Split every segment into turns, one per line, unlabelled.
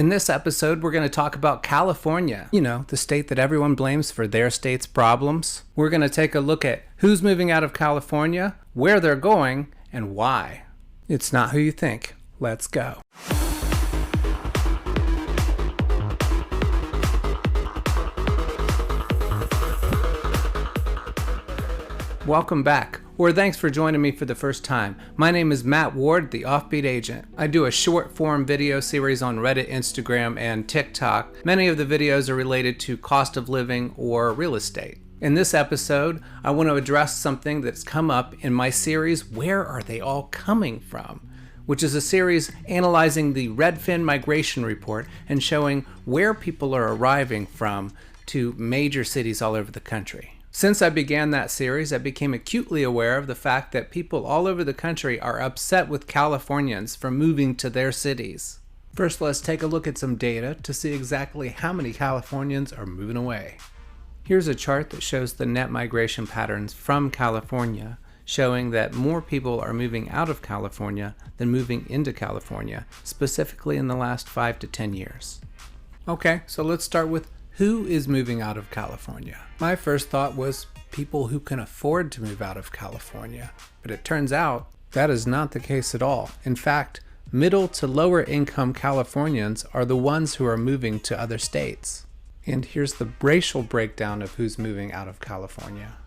In this episode, we're going to talk about California, the state that everyone blames for their state's problems. We're going to take a look at who's moving out of California, where they're going, and why. It's not who you think. Let's go. Welcome back, or thanks for joining me for the first time. My name is Matt Ward, the Offbeat Agent. I do a short form video series on Reddit, Instagram, and TikTok. Many of the videos are related to cost of living or real estate. In this episode, I want to address something that's come up in my series, Where Are They All Coming From?, which is a series analyzing the Redfin Migration Report and showing where people are arriving from to major cities all over the country. Since I began that series, I became acutely aware of the fact that people all over the country are upset with Californians for moving to their cities. First, let's take a look at some data to see exactly how many Californians are moving away. Here's a chart that shows the net migration patterns from California, showing that more people are moving out of California than moving into California, specifically in the last 5 to 10 years. Okay, so let's start with who is moving out of California? My first thought was people who can afford to move out of California, but it turns out that is not the case at all. In fact, middle to lower income Californians are the ones who are moving to other states. And here's the racial breakdown of who's moving out of California.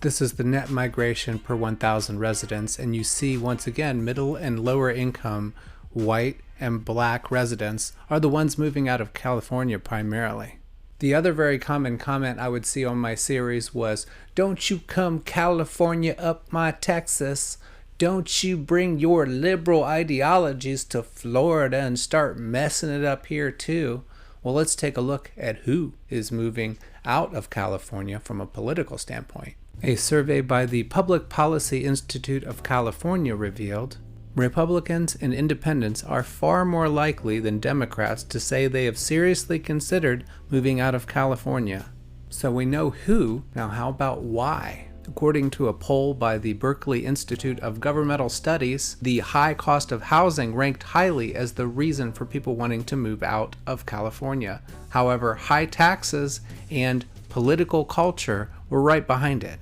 This is the net migration per 1,000 residents, and you see once again middle and lower income white and black residents are the ones moving out of California primarily. The other very common comment I would see on my series was, "Don't you come California up my Texas. Don't you bring your liberal ideologies to Florida and start messing it up here too." Well, let's take a look at who is moving out of California from a political standpoint. A survey by the Public Policy Institute of California revealed Republicans and independents are far more likely than Democrats to say they have seriously considered moving out of California. So we know who, now how about why? According to a poll by the Berkeley Institute of Governmental Studies, the high cost of housing ranked highly as the reason for people wanting to move out of California. However, high taxes and political culture were right behind it.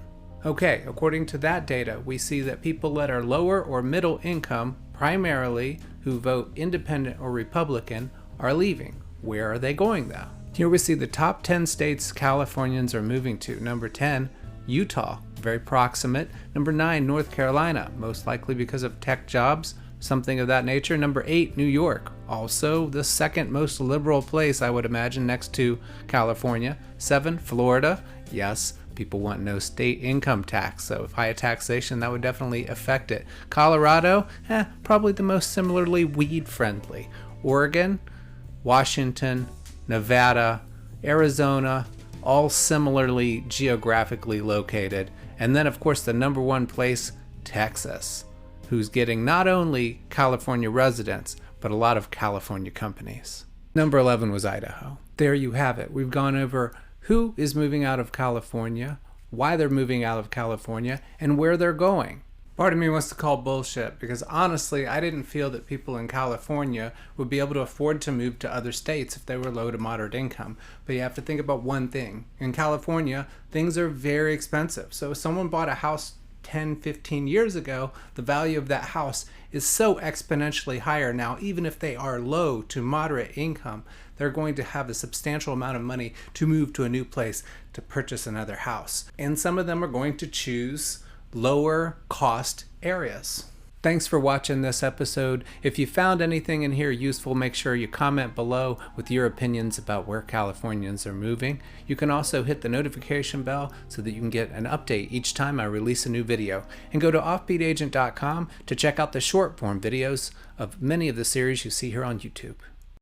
Okay, according to that data, we see that people that are lower or middle income, primarily who vote independent or Republican, are leaving. Where are they going though? Here we see the top 10 states Californians are moving to. Number 10, Utah, very proximate. Number 9, North Carolina, most likely because of tech jobs, something of that nature. Number 8, New York, also the second most liberal place I would imagine next to California. 7, Florida, yes, people want no state income tax, so if higher taxation, that would definitely affect it. Colorado, probably the most similarly weed-friendly. Oregon, Washington, Nevada, Arizona, all similarly geographically located. And then, of course, the number one place, Texas, who's getting not only California residents, but a lot of California companies. Number 11 was Idaho. There you have it. We've gone over who is moving out of California, why they're moving out of California, and where they're going. Part of me wants to call bullshit because honestly, I didn't feel that people in California would be able to afford to move to other states if they were low to moderate income. But you have to think about one thing. In California, things are very expensive. So if someone bought a house 10, 15 years ago, the value of that house is so exponentially higher now. Even if they are low to moderate income, they're going to have a substantial amount of money to move to a new place to purchase another house. And some of them are going to choose lower cost areas. Thanks for watching this episode. If you found anything in here useful, make sure you comment below with your opinions about where Californians are moving. You can also hit the notification bell so that you can get an update each time I release a new video. And go to offbeatagent.com to check out the short form videos of many of the series you see here on YouTube.